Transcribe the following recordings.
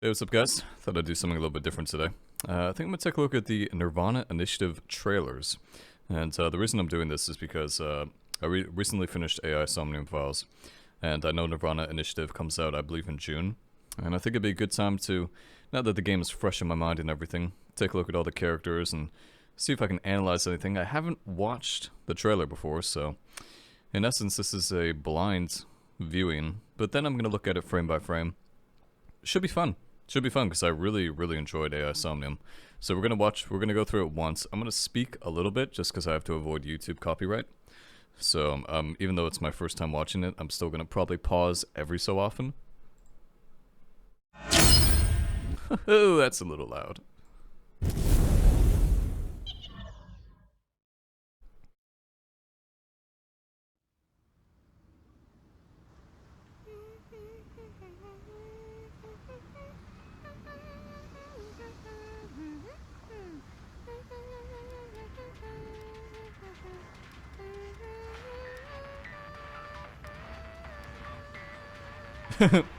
Hey, what's up, guys? Thought I'd do something a little bit different today. I think I'm gonna take a look at the NirvanA Initiative trailers. And the reason I'm doing this is because I recently finished AI Somnium Files. And I know NirvanA Initiative comes out, I believe, in June. And I think it'd be a good time to, now that the game is fresh in my mind and everything, take a look at all the characters and see if I can analyze anything. I haven't watched the trailer before, so in essence, this is a blind viewing. But then I'm gonna look at it frame by frame. Should be fun. Should be fun because I really enjoyed AI Somnium. So we're gonna go through it once. I'm gonna speak a little bit just because I have to avoid YouTube copyright. So even though it's my first time watching it, I'm still gonna probably pause every so often. Oh, that's a little loud.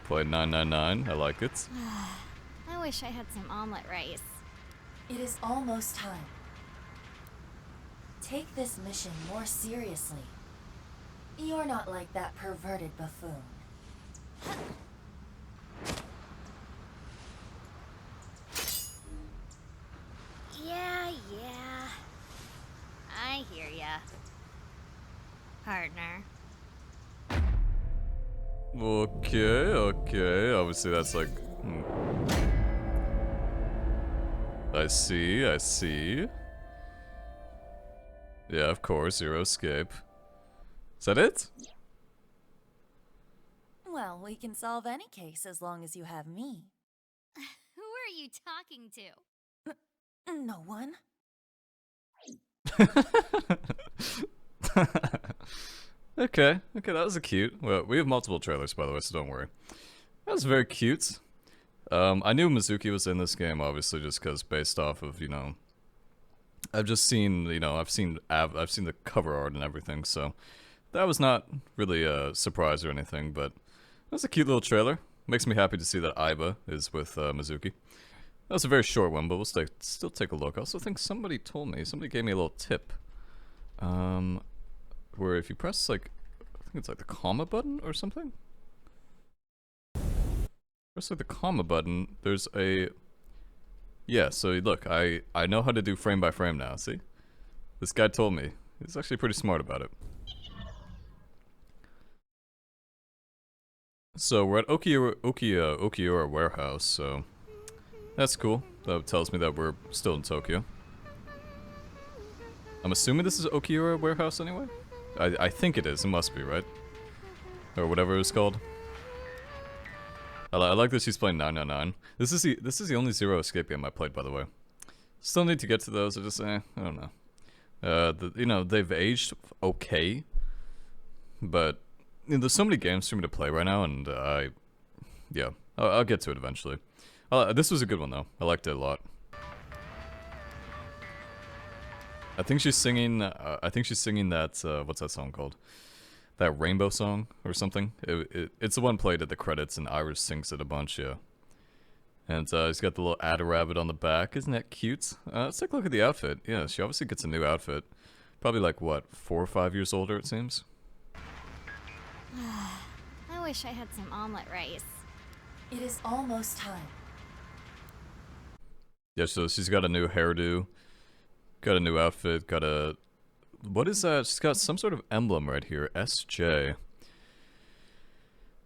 Play 999, I like it. I wish I had some omelet rice. It is almost time. Take this mission more seriously. You're not like that perverted buffoon. Yeah. I hear ya. Partner. Okay. Obviously that's like... I see. Yeah, of course, Zero Escape. Is that it? Well, we can solve any case as long as you have me. Who are you talking to? No one. Okay, that was a cute. Well, we have multiple trailers, by the way, so don't worry. That was very cute. I knew Mizuki was in this game, obviously, just because based off of, you know, I've just seen, you know, I've seen the cover art and everything, so that was not really a surprise or anything, but that was a cute little trailer. Makes me happy to see that Aiba is with Mizuki. That was a very short one, but we'll still take a look. I also think somebody gave me a little tip. Where if you press, like, I think it's like the comma button or something? Press like the comma button, there's a... Yeah, so look, I know how to do frame by frame now, see? This guy told me. He's actually pretty smart about it. So we're at Okiura Warehouse, so... That's cool. That tells me that we're still in Tokyo. I'm assuming this is Okiura Warehouse anyway? I think it is. It must be, right? Or whatever it's called. I like that she's playing 999. This is the only Zero Escape game I played, by the way. Still need to get to those. I just I don't know. You know, they've aged okay, but you know, there's so many games for me to play right now, and yeah, I'll get to it eventually. This was a good one though. I liked it a lot. I think she's singing that, what's that song called? That Rainbow song or something? It's the one played at the credits and Iris sings it a bunch, yeah. And he's got the little Adder Rabbit on the back. Isn't that cute? Let's take a look at the outfit. Yeah, she obviously gets a new outfit. Probably like, what, 4 or 5 years older, it seems? I wish I had some omelet rice. It is almost time. Yeah, so she's got a new hairdo. Got a new outfit, got a... What is that? She's got some sort of emblem right here. SJ.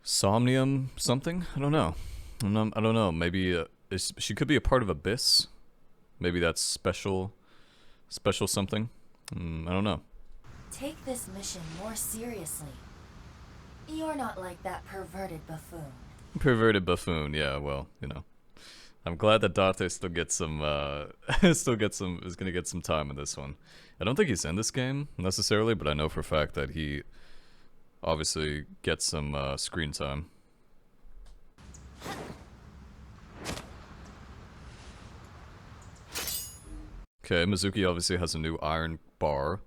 Somnium something? I don't know. I don't know. Maybe she could be a part of Abyss. Maybe that's special something. I don't know. Take this mission more seriously. You're not like that perverted buffoon. Perverted buffoon, yeah, well, you know. I'm glad that Date still gets some, is gonna get some time in this one. I don't think he's in this game, necessarily, but I know for a fact that he obviously gets some, screen time. Okay, Mizuki obviously has a new iron bar.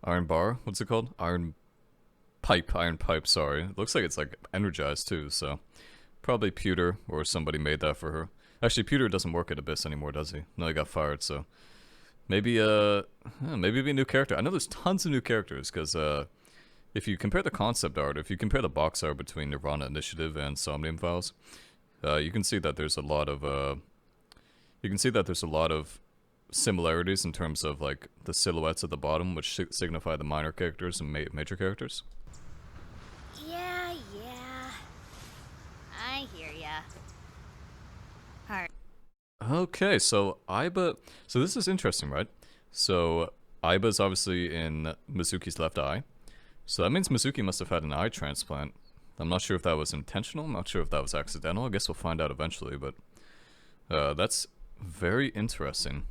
Iron bar? What's it called? Iron pipe, sorry. It looks like it's, like, energized, too, so... Probably Pewter or somebody made that for her. Actually, Pewter doesn't work at Abyss anymore, does he? No, he got fired, so... Maybe, maybe it'd be a new character. I know there's tons of new characters, because, if you compare the concept art, if you compare the box art between NirvanA Initiative and Somnium Files, you can see that there's a lot of, similarities in terms of, like, the silhouettes at the bottom, which signify the minor characters and major characters. Yeah. I hear ya. Heart. Okay, so Aiba... So this is interesting, right? So Aiba's obviously in Mizuki's left eye. So that means Mizuki must have had an eye transplant. I'm not sure if that was intentional. I'm not sure if that was accidental. I guess we'll find out eventually, but... that's very interesting.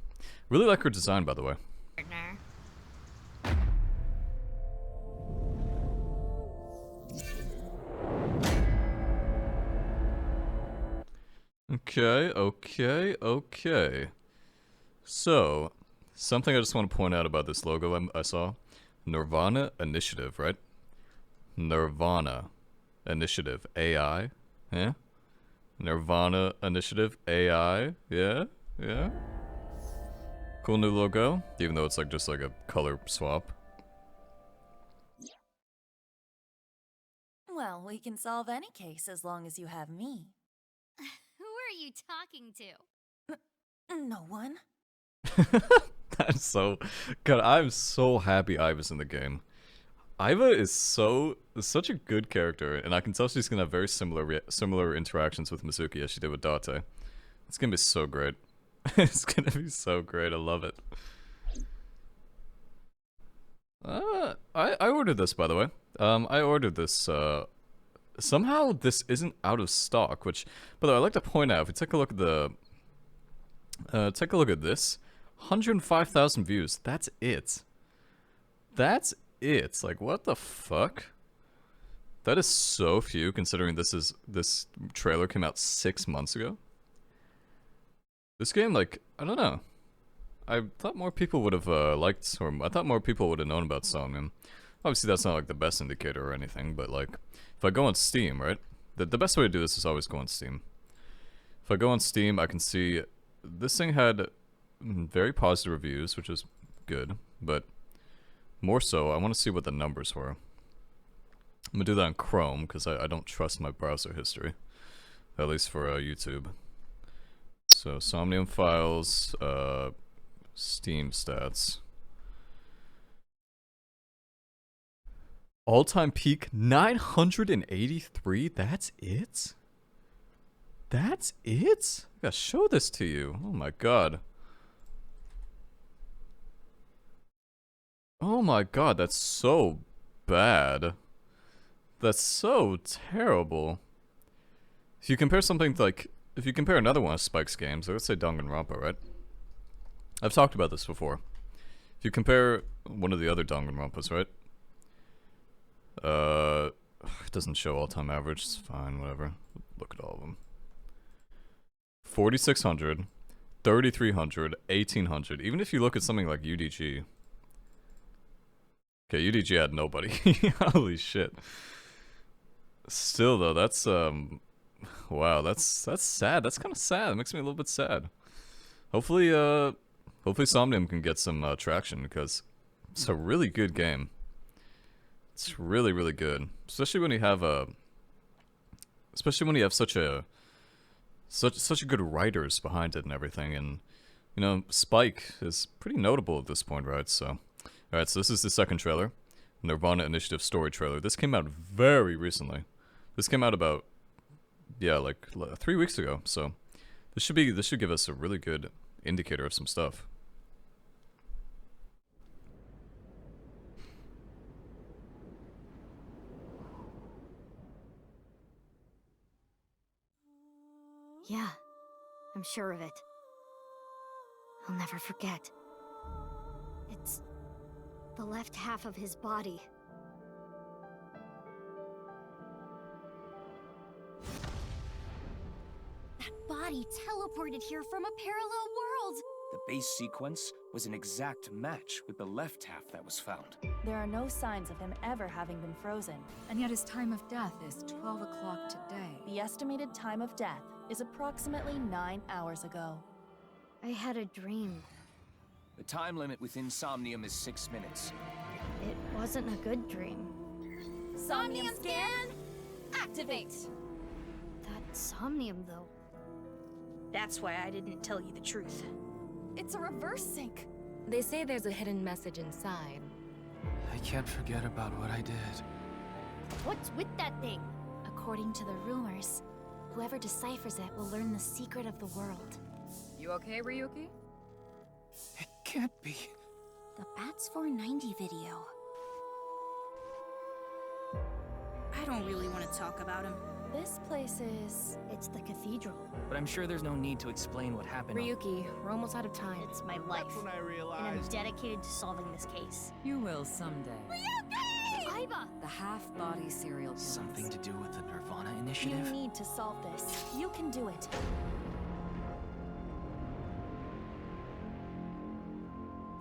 Really like her design, by the way. Partner. Okay. So, something I just want to point out about this logo I saw. NirvanA Initiative, right? NirvanA Initiative. AI? Yeah? NirvanA Initiative. AI? Yeah? Cool new logo, even though it's like just like a color swap. Well, we can solve any case as long as you have me. Who are you talking to? No one. That's so... God, I'm so happy Iva's in the game. Iva is such a good character, and I can tell she's gonna have very similar interactions with Mizuki as she did with Date. It's gonna be so great. It's gonna be so great, I love it. I ordered this, by the way. I ordered this, somehow this isn't out of stock, which, by the way, I'd like to point out, if you take a look at the... take a look at this. 105,000 views. That's it. That's it. Like, what the fuck? That is so few, considering this trailer came out 6 months ago. This game, like, I don't know. I thought more people would have liked, or I thought more people would have known about Somnium. Obviously, that's not like the best indicator or anything, but like, if I go on Steam, right? The best way to do this is always go on Steam. If I go on Steam, I can see this thing had very positive reviews, which is good, but more so, I want to see what the numbers were. I'm gonna do that on Chrome, because I don't trust my browser history. At least for YouTube. So, Somnium Files, Steam stats. All-time peak, 983? That's it? That's it? I gotta show this to you. Oh my god. Oh my god, that's so bad. That's so terrible. If you compare something to, like, if you compare another one of Spike's games, let's say Danganronpa, right? I've talked about this before. If you compare one of the other Danganronpas, right? It doesn't show all-time average, it's fine, whatever. Look at all of them. 4,600, 3,300, 1,800. Even if you look at something like UDG. Okay, UDG had nobody. Holy shit. Still though, that's wow, that's sad. That's kind of sad. It makes me a little bit sad. Hopefully hopefully Somnium can get some traction, because it's a really good game. It's really, really good. Especially when you have such good writers behind it and everything, and you know, Spike is pretty notable at this point, right? So alright, so this is the second trailer. NirvanA Initiative story trailer. This came out very recently. This came out about, yeah, like 3 weeks ago. So this should give us a really good indicator of some stuff. Yeah, I'm sure of it. I'll never forget. It's the left half of his body. That body teleported here from a parallel world! The base sequence was an exact match with the left half that was found. There are no signs of him ever having been frozen. And yet his time of death is 12 o'clock today. The estimated time of death is approximately 9 hours ago. I had a dream. The time limit with Insomnium is 6 minutes. It wasn't a good dream. Somnium scan, activate! That somnium, though. That's why I didn't tell you the truth. It's a reverse sync. They say there's a hidden message inside. I can't forget about what I did. What's with that thing? According to the rumors, whoever deciphers it will learn the secret of the world. You okay, Ryuki? It can't be. The Bats 490 video. I don't really want to talk about him. This place is... It's the cathedral. But I'm sure there's no need to explain what happened. Ryuki, we're almost out of time. It's my life. That's when I And I'm realized. dedicated to solving this case. You will someday. Aiba! The half-body serial killer. Something to do with the NirvanA You initiative? need to solve this. You can do it.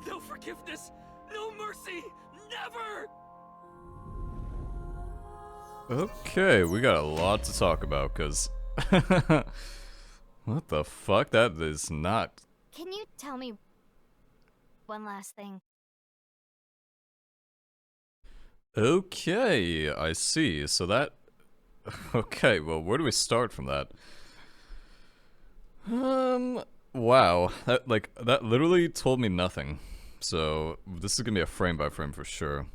No forgiveness! No mercy! Never! Okay, we got a lot to talk about, because... what the fuck? That is not... Can you tell me one last thing? Okay, I see. So that... Okay, well, where do we start from that? Wow. That literally told me nothing. So, this is gonna be a frame by frame for sure.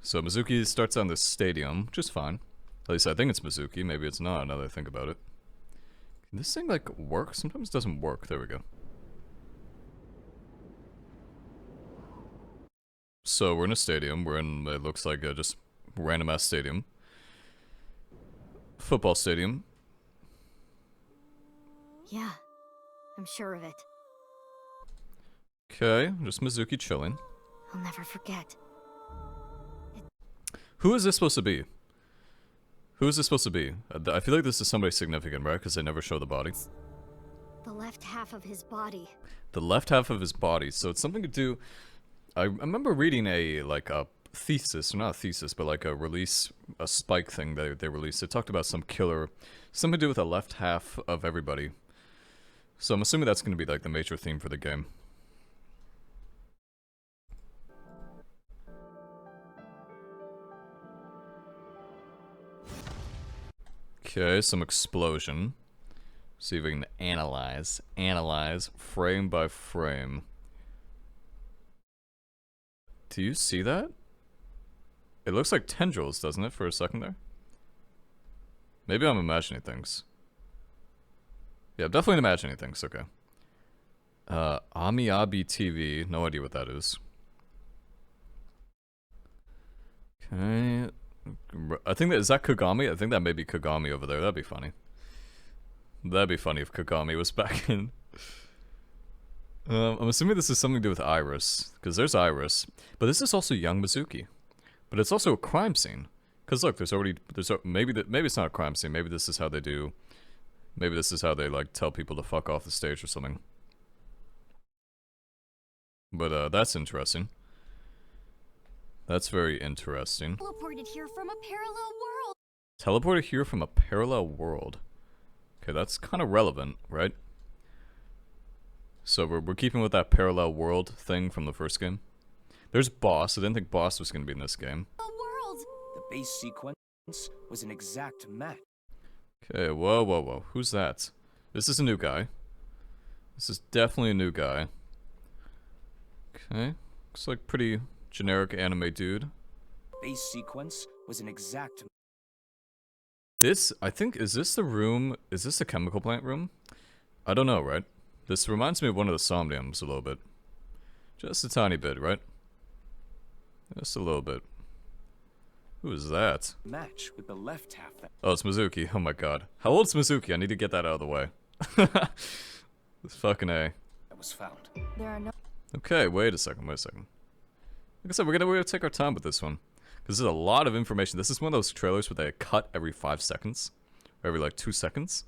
So, Mizuki starts on this stadium, which is fine. At least I think it's Mizuki, maybe it's not, now that I think about it. Can this thing, like, work? Sometimes it doesn't work. There we go. So, we're in a stadium. We're in, it looks like a just random-ass stadium. Football stadium. Yeah, I'm sure of it. Okay, just Mizuki chilling. I'll never forget. Who is this supposed to be? Who is this supposed to be? I feel like this is somebody significant, right? Because they never show the body. The left half of his body. The left half of his body. So it's something to do... I remember reading a, like, a thesis, or not a thesis, but like a release, a spike thing that they released. It talked about some killer, something to do with the left half of everybody. So I'm assuming that's going to be, like, the major theme for the game. Okay, some explosion. See if we can analyze frame by frame. Do you see that? It looks like tendrils, doesn't it, for a second there? Maybe I'm imagining things. Yeah, I'm definitely imagining things, okay. Amiabi TV, no idea what that is. Okay. I think that, is that Kagami? I think that may be Kagami over there. That'd be funny. That'd be funny if Kagami was back in. I'm assuming this is something to do with Iris, because there's Iris. But this is also young Mizuki. But it's also a crime scene. Because look, maybe it's not a crime scene. Maybe this is how they do. Maybe this is how they, like, tell people to fuck off the stage or something. But that's interesting. That's very interesting. Teleported here from a parallel world. Teleported here from a parallel world. Okay, that's kind of relevant, right? So we're keeping with that parallel world thing from the first game. There's Boss. I didn't think Boss was going to be in this game. A world. The base sequence was an exact match. Okay, whoa. Who's that? This is a new guy. This is definitely a new guy. Okay. Looks like pretty generic anime dude. Base sequence was an exact. This, I think, is this the room? Is this the chemical plant room? I don't know, right? This reminds me of one of the Somniums a little bit. Just a tiny bit, right? Just a little bit. Who is that? Match with the left half that Oh, it's Mizuki. Oh my god. How old's Mizuki? I need to get that out of the way. This fucking A. was found. There are no... Okay, wait a second. Like I said, we're gonna take our time with this one. Because there's a lot of information. This is one of those trailers where they cut every 5 seconds. Or every, like, 2 seconds.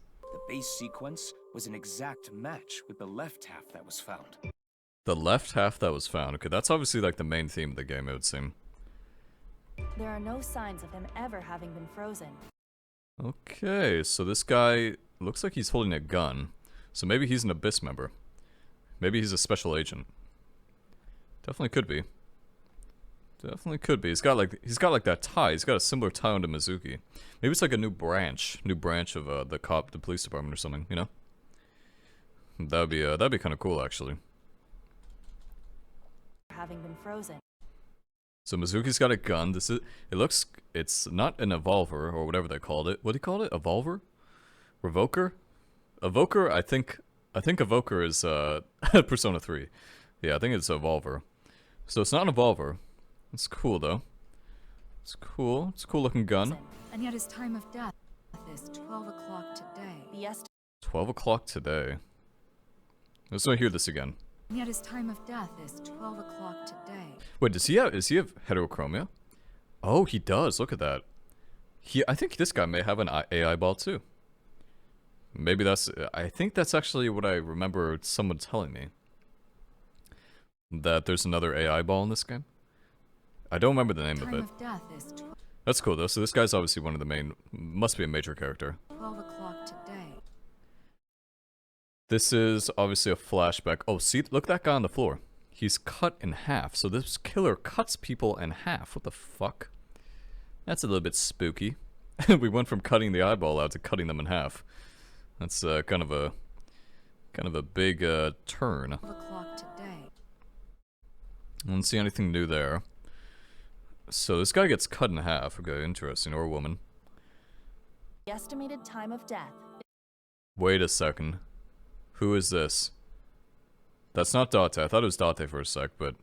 The base sequence was an exact match with the left half that was found. The left half that was found. Okay, that's obviously like the main theme of the game, it would seem. There are no signs of him ever having been frozen. Okay, so this guy looks like he's holding a gun. So maybe he's an Abyss member. Maybe he's a special agent. Definitely could be. Definitely could be. He's got like that tie. He's got a similar tie onto Mizuki. Maybe it's like a new branch of the police department or something. You know, that'd be kind of cool actually. Having been frozen. So Mizuki's got a gun. It's not an evolver or whatever they called it. What do you call it? Evolver? Revoker? Evoker? I think Evoker is Persona 3. Yeah, I think it's Evolver. So it's not an Evolver. It's cool though. It's cool. It's a cool looking gun. And yet his time of death is 12 o'clock today. Yes. 12 o'clock today. Let's not hear this again. And yet his time of death is 12 o'clock today. Wait, does he have heterochromia? Oh, he does. Look at that. I think this guy may have an AI ball too. Maybe I think that's actually what I remember someone telling me. That there's another AI ball in this game. I don't remember the name of it. Of death is That's cool though. So this guy's obviously one of the must be a major character. 12 o'clock today. This is obviously a flashback. Oh, see, look at that guy on the floor. He's cut in half. So this killer cuts people in half. What the fuck? That's a little bit spooky. We went from cutting the eyeball out to cutting them in half. That's kind of a big turn. 12 o'clock today. I don't see anything new there. So this guy gets cut in half. Okay, interesting. Or a woman. The estimated time of death. Wait a second. Who is this? That's not Date. I thought it was Date for a sec, but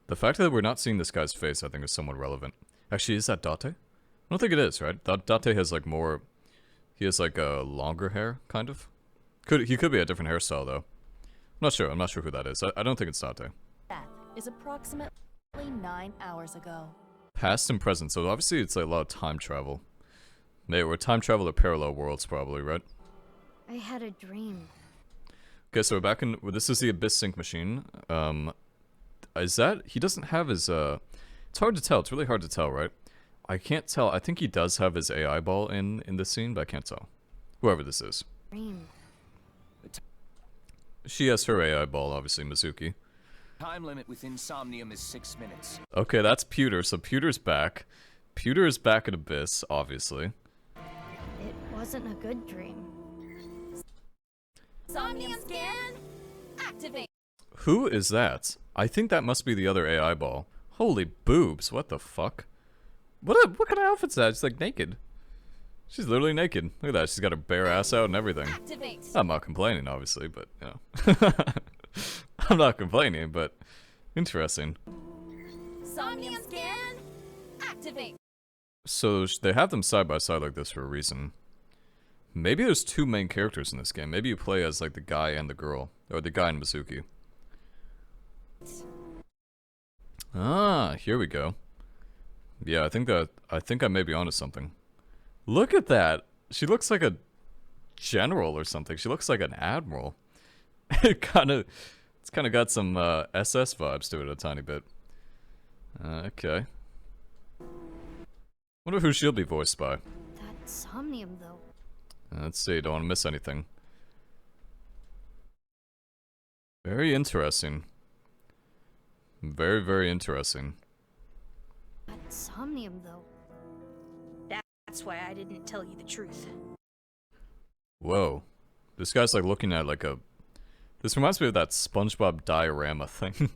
the fact that we're not seeing this guy's face, I think, is somewhat relevant. Actually, is that Date? I don't think it is, right? Date has like more. He has like a longer hair, kind of. He could be a different hairstyle though. I'm not sure. I'm not sure who that is. I don't think it's Date. Death is approximately 9 hours ago. Past and present. So obviously it's like a lot of time travel. Maybe we're time travel or parallel worlds, probably, right? I had a dream. Okay, so we're back in. Well, this is the Abyss sync machine. Is that he doesn't have his? It's hard to tell. It's really hard to tell, right? I can't tell. I think he does have his AI ball in this scene, but I can't tell. Whoever this is. Dream. She has her AI ball, obviously, Mizuki. Time limit with Insomnium is 6 minutes. Okay, that's Pewter. So Pewter's back. Pewter is back at Abyss, obviously. It wasn't a good dream. Somnium scan activate. Who is that? I think that must be the other AI ball. Holy boobs! What the fuck? What kind of outfit's that? She's like naked. She's literally naked. Look at that. She's got her bare ass out and everything. Activate. I'm not complaining, obviously, but you know. I'm not complaining, but interesting. Somnium scan activate. So they have them side by side like this for a reason. Maybe there's two main characters in this game. Maybe you play as like the guy and the girl, or the guy and Mizuki. Ah, here we go. Yeah, I think I may be onto something. Look at that. She looks like a general or something. She looks like an admiral. It's kind of got some SS vibes to it a tiny bit. Okay. Wonder who she'll be voiced by. That somnium, though. Let's see. Don't want to miss anything. Very interesting. Very, very interesting. That somnium, though. That's why I didn't tell you the truth. Whoa. This guy's like looking at like a... This reminds me of that SpongeBob diorama thing.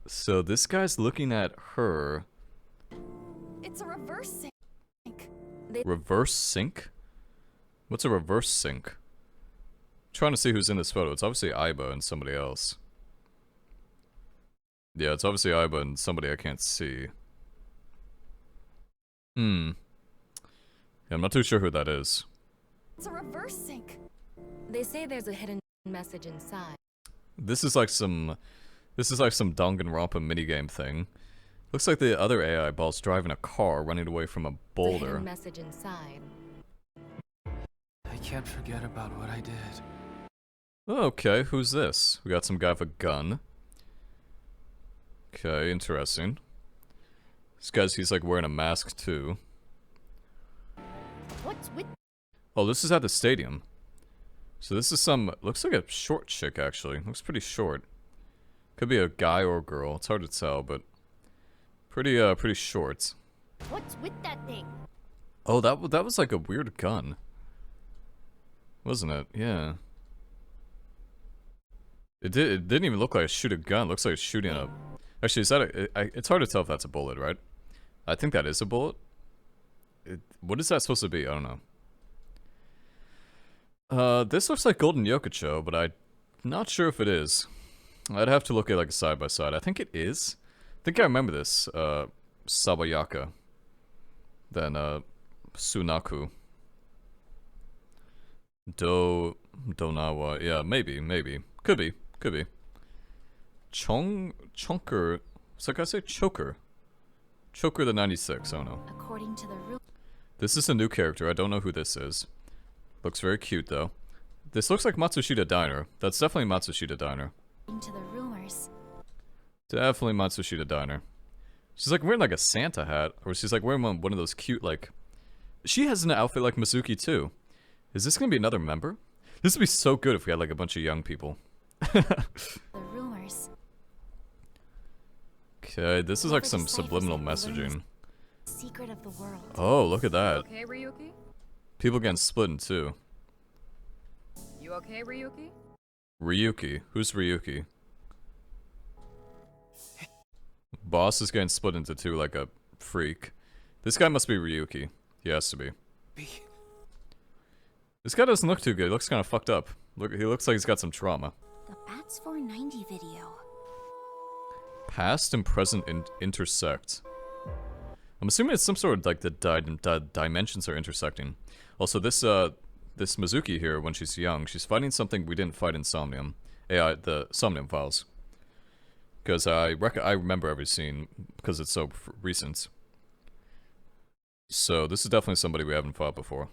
So this guy's looking at her. It's a reverse sync. Reverse sync? What's a reverse sync? Trying to see who's in this photo. It's obviously Aiba and somebody else. Yeah, it's obviously Aiba and somebody I can't see. Yeah, I'm not too sure who that is. It's a reverse sync. They say there's a hidden message inside. This is like some Danganronpa minigame thing. Looks like the other AI ball's driving a car running away from a The boulder. hidden message inside. I can't forget about what I did. Okay, who's this? We got some guy with a gun. Okay, interesting. This guy's, he's like wearing a mask too. What's with... Oh, this is at the stadium. So this is some, looks like a short chick actually. Looks pretty short. Could be a guy or a girl. It's hard to tell, but pretty short. What's with that thing? Oh, that was like a weird gun. Wasn't it? Yeah. It didn't even look like a shoot a gun. It looks like it's shooting a... Actually, is that it's hard to tell if that's a bullet, right? I think that is a bullet. What is that supposed to be? I don't know. This looks like Golden Yokocho, but I'm not sure if it is. I'd have to look at like a side by side. I think it is. I think I remember this. Sabayaka. Then Sunaku. Donawa. Yeah, maybe. Could be. Chonker. So I say Choker. Choker the 96, I don't know. According to the rule. This is a new character, I don't know who this is. Looks very cute though. This looks like Matsushita Diner. That's definitely Matsushita Diner. According to the rumors. Definitely Matsushita Diner. She's like wearing like a Santa hat, or she's like wearing one of those cute like... She has an outfit like Mizuki too. Is this gonna be another member? This would be so good if we had like a bunch of young people. The rumors. Okay, this is like some subliminal messaging. Secret of the world. Oh, look at that. Okay, Ryuki? People getting split in two. You okay, Ryuki? Ryuki. Who's Ryuki? Boss is getting split into two like a freak. This guy must be Ryuki. He has to be. This guy doesn't look too good. He looks kind of fucked up. Look, he looks like he's got some trauma. The Bats 490 video. Past and present intersect. I'm assuming it's some sort of like the dimensions are intersecting. Also, this Mizuki here, when she's young, she's fighting something we didn't fight in Somnium. AI, the Somnium files. Because I remember every scene because it's so recent. So this is definitely somebody we haven't fought before.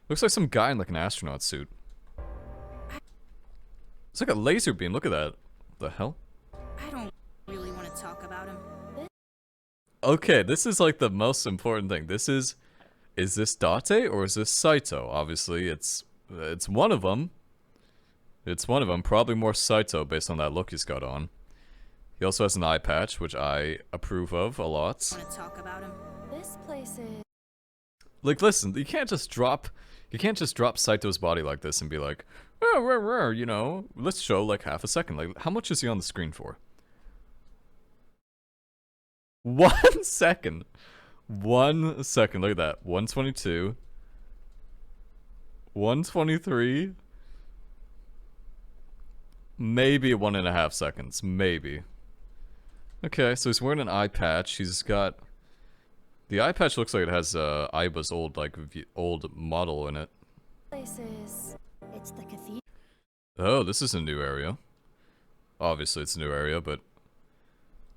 Looks like some guy in like an astronaut suit. It's like a laser beam. Look at that. The hell? I don't really want to talk about him. Okay, this is like the most important thing. This is this Date or is this Saito? Obviously, it's one of them. It's one of them. Probably more Saito based on that look he's got on. He also has an eye patch, which I approve of a lot. Want to talk about him? This place is. Like, listen, you can't just drop Saito's body like this and be like, oh, you know, let's show like half a second. Like, how much is he on the screen for? 1 second. 1 second. Look at that. 122. 123. Maybe 1.5 seconds. Maybe. Okay, so he's wearing an eye patch. He's got... The eye patch looks like it has Aiba's old, like, old model in it. Place is. It's the cathedral. Oh, this is a new area. Obviously, it's a new area, but...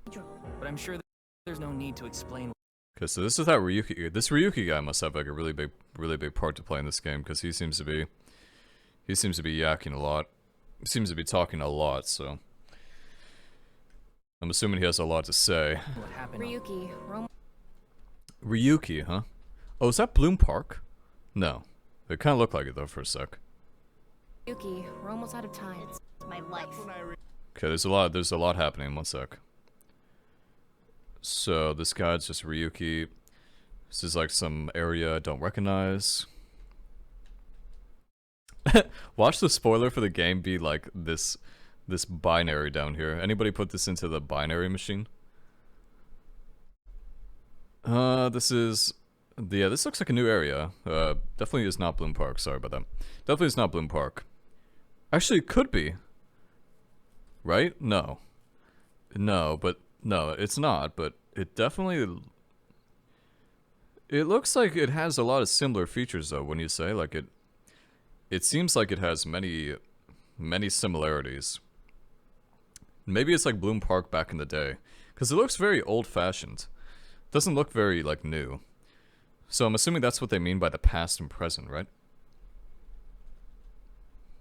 But I'm sure there's no need to explain. Okay, so this is that Ryuki... This Ryuki guy must have, like, a really big part to play in this game, because he seems to be yakking a lot. He seems to be talking a lot, so... I'm assuming he has a lot to say. What happened? Ryuki, Ryuki, huh? Oh, is that Bloom Park? No. It kind of looked like it, though, for a sec. Ryuki, we're almost out of time. It's my life. Okay, there's a lot happening. 1 sec. So, this guy's just Ryuki. This is like some area I don't recognize. Watch the spoiler for the game be like this binary down here. Anybody put this into the binary machine? This looks like a new area. Definitely is not Bloom Park. Sorry about that. Definitely is not Bloom Park. Actually, it could be. Right? No. No, it's not, but it definitely... It looks like it has a lot of similar features, though, when you say, like, it seems like it has many similarities. Maybe it's like Bloom Park back in the day. Because it looks very old-fashioned. Doesn't look very, like, new. So I'm assuming that's what they mean by the past and present, right?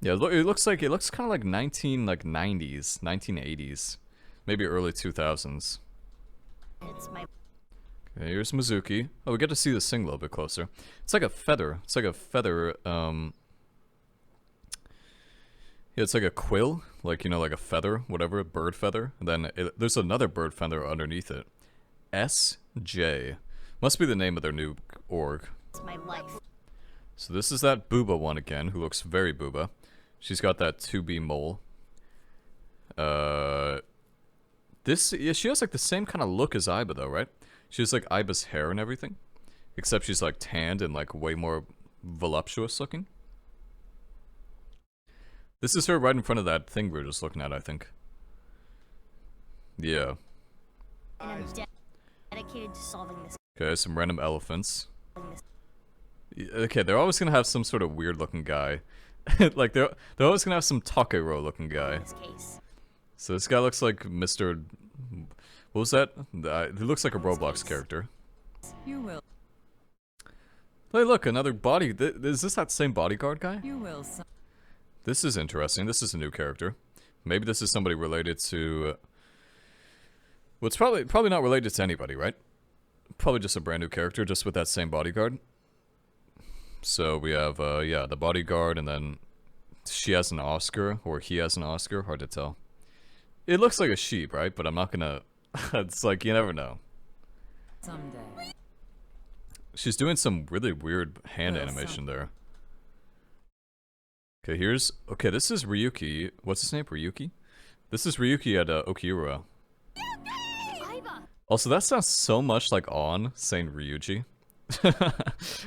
Yeah, it looks kind of like 1990s, 1980s, maybe early 2000s. It's my Okay, here's Mizuki. Oh, we get to see this thing a little bit closer. It's like a feather. It's like a feather. Yeah, it's like a quill, like, you know, like a feather, whatever, bird feather. And then there's another bird feather underneath it. SJ. Must be the name of their new org. it's my life. So this is that Booba one again, who looks very Booba. She's got that 2B mole. Yeah, she has like the same kind of look as Aiba though, right? She has like Aiba's hair and everything. Except she's like tanned and like way more voluptuous looking. This is her right in front of that thing we were just looking at, I think. Yeah. And I'm dedicated to solving this. Okay, some random elephants. Okay, they're always gonna have some sort of weird looking guy. Like they're always gonna have some Takero looking guy. This case. So this guy looks like Mr. What was that? He looks like a Roblox character. You will. Hey, look, another body. Is this that same bodyguard guy? You will. This is interesting. This is a new character. Maybe this is somebody related to. Well, it's probably not related to anybody, right? Probably just a brand new character, just with that same bodyguard. So we have, yeah, the bodyguard, and then she has an Oscar, or he has an Oscar. Hard to tell. It looks like a sheep, right? But I'm not gonna. It's like you never know. Someday. She's doing some really weird hand animation there. Okay, this is Ryuki. What's his name? Ryuki? This is Ryuki at Okiura. Aiba! Also, that sounds so much like On saying Ryuji.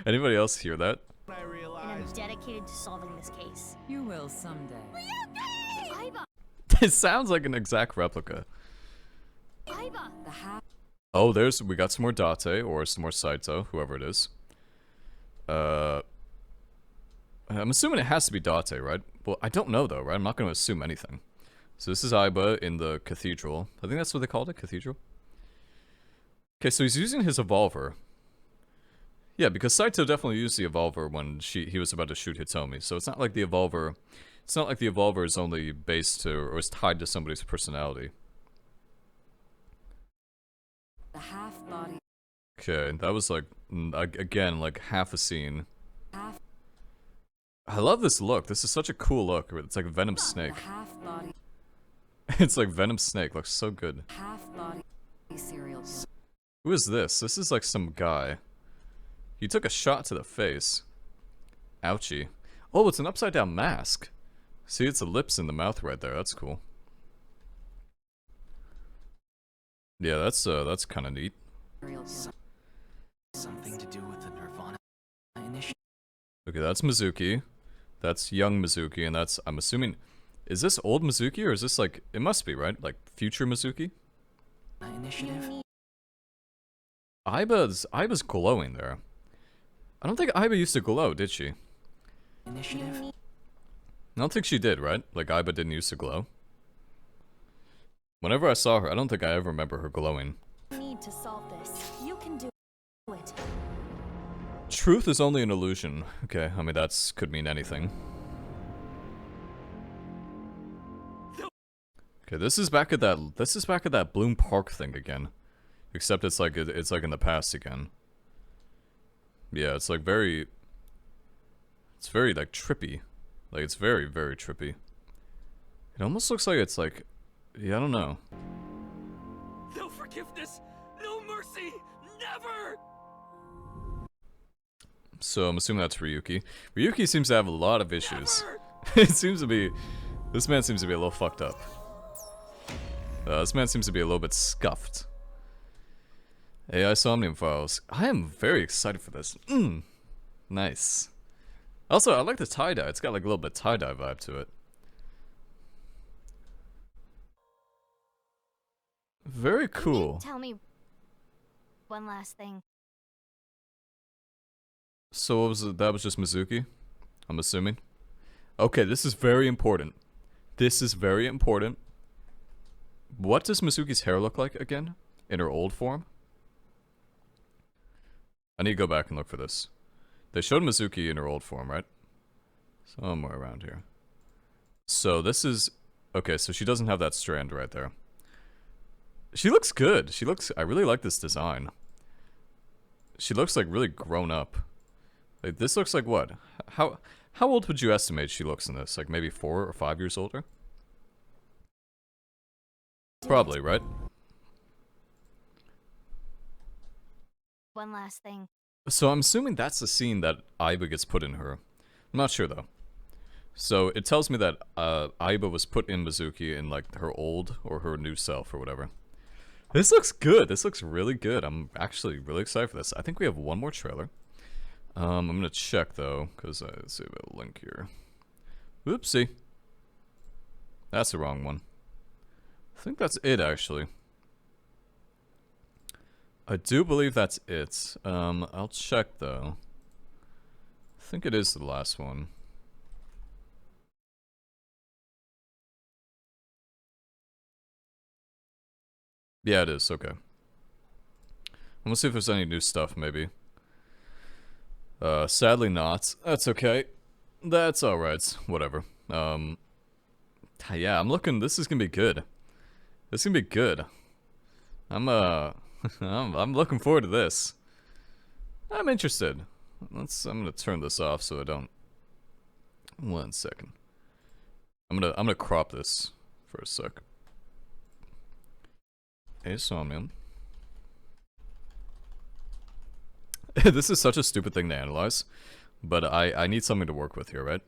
Anybody else hear that? And I'm dedicated to solving this case. You will someday. Aiba! It sounds like an exact replica. Aiba! The half. Oh, we got some more Date, or some more Saito, whoever it is. I'm assuming it has to be Date, right? Well, I don't know though, right? I'm not going to assume anything. So this is Aiba in the cathedral. I think that's what they called it, cathedral. Okay, so he's using his evolver. Yeah, because Saito definitely used the evolver when he was about to shoot Hitomi. So it's not like the evolver. It's not like the evolver is only based to or is tied to somebody's personality. The half body. Okay, that was like again like half a scene. Half. I love this look. This is such a cool look. It's like Venom Snake. The half body. It's like Venom Snake. Looks so good. Half body. Serial killer. Who is this? This is like some guy. He took a shot to the face. Ouchie. Oh, it's an upside down mask. See, it's the lips and the mouth right there. That's cool. Yeah, that's kind of neat. Serial killer. Something to do with the NirvanA initiative. Okay, that's Mizuki. That's young Mizuki, and that's, I'm assuming, is this old Mizuki, or is this like, it must be, right? Like, future Mizuki? Initiative. Aiba's glowing there. I don't think Aiba used to glow, did she? Initiative. I don't think she did, right? Like, Aiba didn't used to glow. Whenever I saw her, I don't think I ever remember her glowing. Need to solve this. You can do it. Truth is only an illusion. Okay, I mean, could mean anything. Okay, this is back at that Bloom Park thing again. Except it's like in the past again. Yeah, it's like very like trippy. Like it's very, very trippy. It almost looks like it's like, yeah, I don't know. No forgiveness, no mercy, never. So I'm assuming that's Ryuki. Ryuki seems to have a lot of issues. This man seems to be a little fucked up. This man seems to be a little bit scuffed. AI Somnium Files. I am very excited for this. Nice. Also, I like the tie-dye. It's got like a little bit tie-dye vibe to it. Very cool. Tell me one last thing. So what was it? That was just Mizuki? I'm assuming. Okay, this is very important. This is very important. What does Mizuki's hair look like again? In her old form? I need to go back and look for this. They showed Mizuki in her old form, right? Somewhere around here. So this is... Okay, so she doesn't have that strand right there. She looks good. She looks... I really like this design. She looks like really grown up. Like, this looks like what? How old would you estimate she looks in this? Like maybe 4 or 5 years older? Probably, right? One last thing. So I'm assuming that's the scene that Aiba gets put in her. I'm not sure though. So it tells me that Aiba was put in Mizuki in like her old or her new self or whatever. This looks good. This looks really good. I'm actually really excited for this. I think we have one more trailer. I'm gonna check though, because I see a link here. Oopsie. That's the wrong one. I think that's it actually. I do believe that's it. I'll check though. I think it is the last one. Yeah, it is. Okay. I'm gonna see if there's any new stuff, maybe. Sadly not. That's okay. That's alright. Whatever. Yeah, I'm looking... This is gonna be good. This is gonna be good. I'm looking forward to this. I'm interested. I'm gonna turn this off so I don't... 1 second. I'm gonna crop this for a sec. Asomnium. This is such a stupid thing to analyze, but I need something to work with here, right?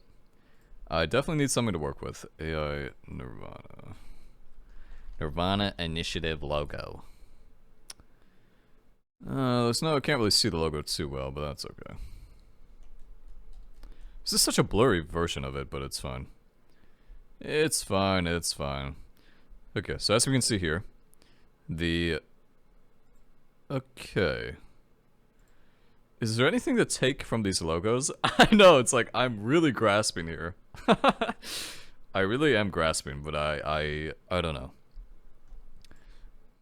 I definitely need something to work with. AI NirvanA. NirvanA Initiative logo. There's no, I can't really see the logo too well, but that's okay. This is such a blurry version of it, but it's fine. It's fine, it's fine. Okay, so as we can see here, okay. Is there anything to take from these logos? I know, it's like, I'm really grasping here. I really am grasping, but I don't know.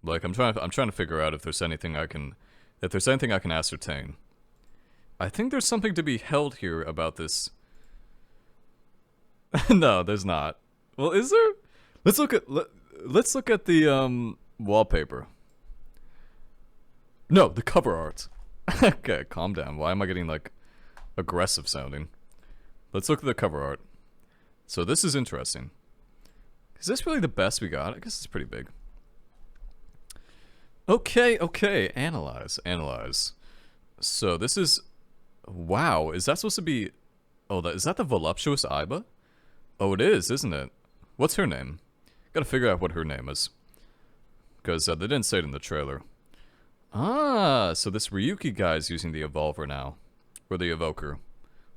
Like, I'm trying to figure out if there's anything I can ascertain. I think there's something to be held here about this. No, there's not. Well, is there? Let's look at the wallpaper. No, the cover art. Okay, calm down. Why am I getting like aggressive sounding? Let's look at the cover art. So this is interesting. Is this really the best we got? I guess it's pretty big. Okay, analyze. So this is, wow, is that supposed to be, is that the voluptuous Aiba? Oh, it is, isn't it? What's her name? Gotta figure out what her name is. Because they didn't say it in the trailer. Ah, so this Ryuki guy's using the Evolver now. Or the Evoker.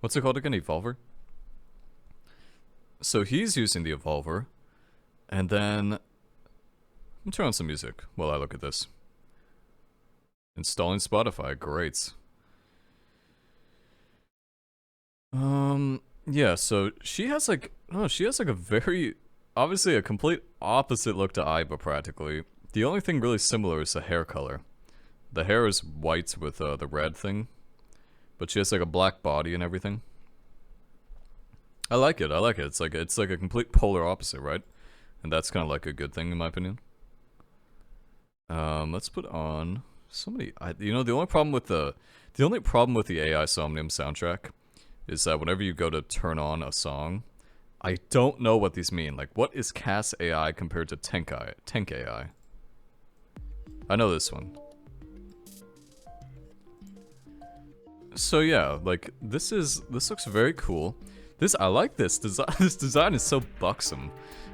What's it called again? Evolver? So he's using the Evolver. And then... Let me turn on some music while I look at this. Installing Spotify, great. Yeah, so she has like... Oh, she has like a very... Obviously a complete opposite look to Aiba, practically. The only thing really similar is the hair color. The hair is white with the red thing. But she has like a black body and everything. I like it. It's like a complete polar opposite, right? And that's kind of like a good thing in my opinion. Let's put on somebody. You know, the only problem with the AI Somnium soundtrack is that whenever you go to turn on a song, I don't know what these mean. Like, what is Cass AI compared to Tank AI? I know this one. So yeah, like this looks very cool. I like this design. This design is so buxom.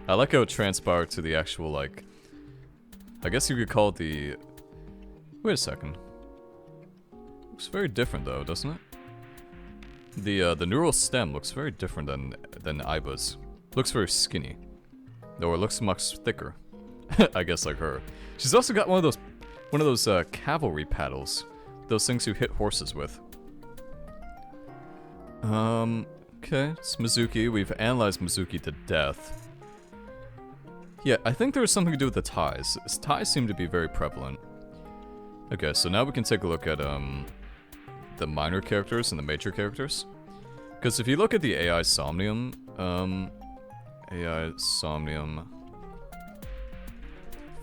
I like how it transpired to the actual, like, I guess you could call it the... Wait a second. Looks very different though, doesn't it? The neural stem looks very different than Aiba's. Looks very skinny. Or it looks much thicker. I guess like her. She's also got one of those cavalry paddles. Those things you hit horses with. Okay, it's Mizuki. We've analyzed Mizuki to death. Yeah, I think there was something to do with the ties. Ties seem to be very prevalent. Okay, so now we can take a look at, the minor characters and the major characters. Because if you look at the AI Somnium, AI Somnium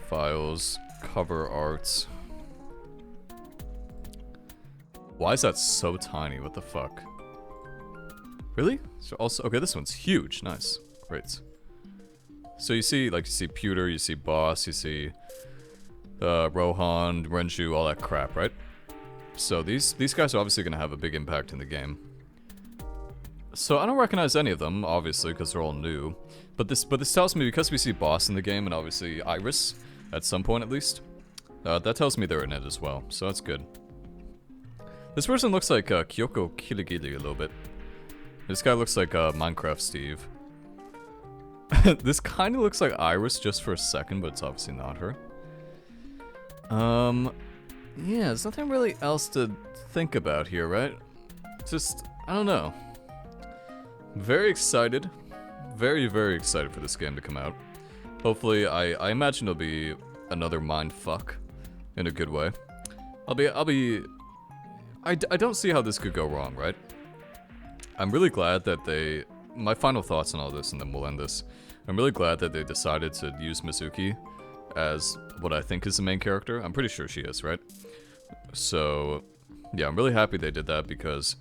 files, cover art. Why is that so tiny? What the fuck? Really? So also, okay, this one's huge. Nice. Great. So you see, like, you see Pewter, you see Boss, you see Rohan, Renju, all that crap, right? So these guys are obviously going to have a big impact in the game. So I don't recognize any of them, obviously, because they're all new. But this tells me, because we see Boss in the game, and obviously Iris, at some point at least, that tells me they're in it as well, so that's good. This person looks like Kyoko Kirigiri a little bit. This guy looks like Minecraft Steve. This kind of looks like Iris just for a second, but it's obviously not her. Yeah, there's nothing really else to think about here, right? Just, I don't know. Very excited. Very, very excited for this game to come out. Hopefully, I imagine it'll be another mindfuck in a good way. I don't see how this could go wrong, right? I'm really glad that my final thoughts on all this, and then we'll end this. I'm really glad that they decided to use Mizuki as what I think is the main character. I'm pretty sure she is, right? So, yeah, I'm really happy they did that because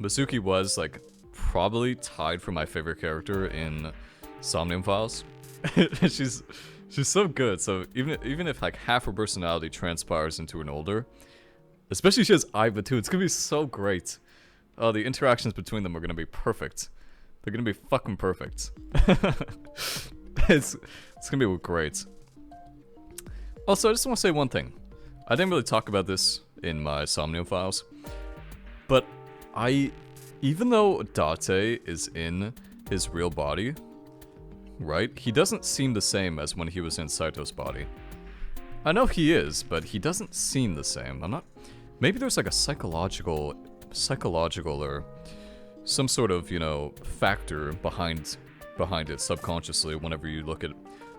Mizuki was, like, probably tied for my favorite character in Somnium Files. she's so good. So even if like half her personality transpires into an older, especially she has Aiba too, it's gonna be so great. Oh, the interactions between them are gonna be perfect. They're gonna be fucking perfect. It's gonna be great. Also, I just want to say one thing. I didn't really talk about this in my Somnium Files, but even though Date is in his real body, right, he doesn't seem the same as when he was in Saito's body. I know he is, but he doesn't seem the same. I'm not... Maybe there's like a psychological or some sort of, you know, factor behind it subconsciously whenever you look at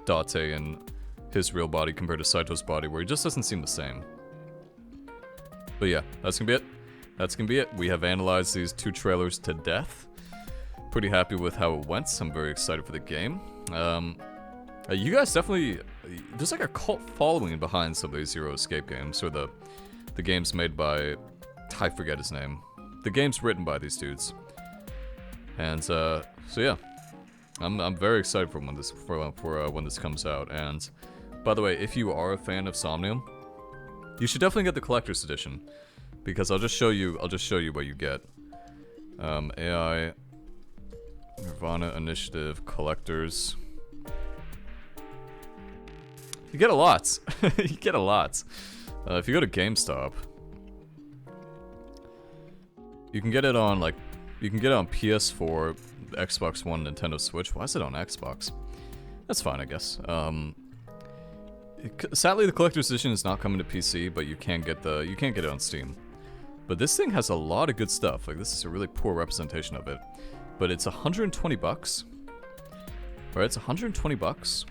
Date in his real body compared to Saito's body, where he just doesn't seem the same. But yeah, that's gonna be it. That's gonna be it. We have analyzed these two trailers to death. Pretty happy with how it went. I'm very excited for the game. You guys definitely... There's like a cult following behind some of these Zero Escape games, or the games made by... I forget his name. The games written by these dudes. And so yeah, I'm very excited for when this comes out. And by the way, if you are a fan of Somnium, you should definitely get the collector's edition, because I'll just show you what you get. AI NirvanA Initiative Collectors. You get a lot. You get a lot. If you go to GameStop, you can get it on PS4, Xbox One, Nintendo Switch. Why is it on Xbox? That's fine, I guess. Sadly, the collector's edition is not coming to PC, but you can get it on Steam. But this thing has a lot of good stuff. Like, this is a really poor representation of it. But it's 120 bucks. Right, it's 120 bucks.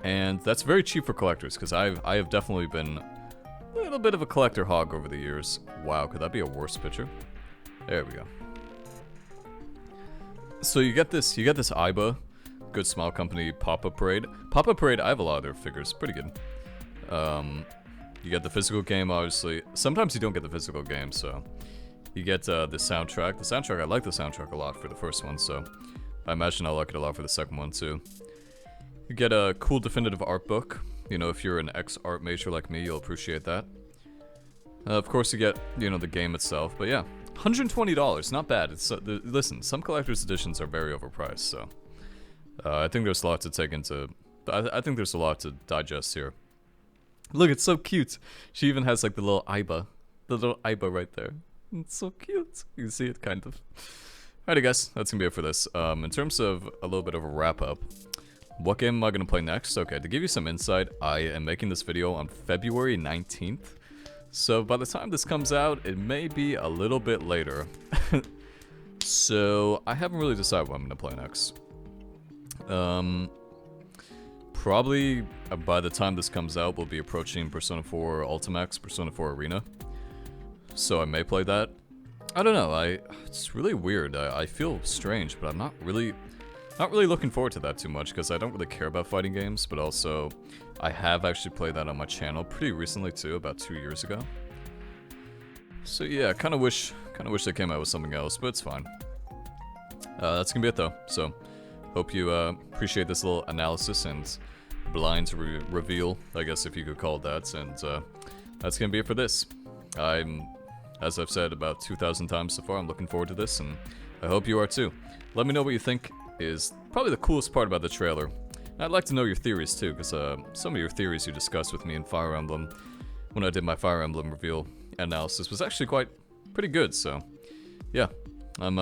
And that's very cheap for collectors, because I have definitely been a little bit of a collector hog over the years. Wow, could that be a worse picture? There we go. So you get this Aiba, Good Smile Company Pop-Up Parade. Pop-Up Parade, I have a lot of their figures, pretty good. You get the physical game, obviously. Sometimes you don't get the physical game, so... You get the soundtrack. The soundtrack, I like the soundtrack a lot for the first one, so... I imagine I'll like it a lot for the second one, too. You get a cool definitive art book. You know, if you're an ex-art major like me, you'll appreciate that. Of course, you get, you know, the game itself, but yeah. $120, not bad. It's listen, some collector's editions are very overpriced, so... I think there's a lot to take into... I think there's a lot to digest here. Look, it's so cute. She even has, like, the little Aiba. The little Aiba right there. It's so cute. You can see it, kind of. Alrighty, guys. That's gonna be it for this. In terms of a little bit of a wrap-up, what game am I gonna play next? Okay, to give you some insight, I am making this video on February 19th. So by the time this comes out, it may be a little bit later. So I haven't really decided what I'm gonna play next. Probably by the time this comes out, we'll be approaching Persona 4 Ultimax, Persona 4 Arena. So I may play that. I don't know, it's really weird. I feel strange, but I'm not really Not really looking forward to that too much because I don't really care about fighting games, but also I have actually played that on my channel pretty recently too, about 2 years ago. So yeah, kind of wish they came out with something else, but it's fine. That's gonna be it though. So hope you appreciate this little analysis and blind reveal, I guess if you could call it that. And that's gonna be it for this. As I've said about 2,000 times so far, I'm looking forward to this, and I hope you are too. Let me know what you think is probably the coolest part about the trailer. And I'd like to know your theories too, because some of your theories you discussed with me in Fire Emblem, when I did my Fire Emblem reveal analysis, was actually pretty good. So yeah, I'm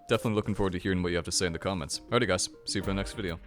definitely looking forward to hearing what you have to say in the comments. Alrighty guys, see you for the next video.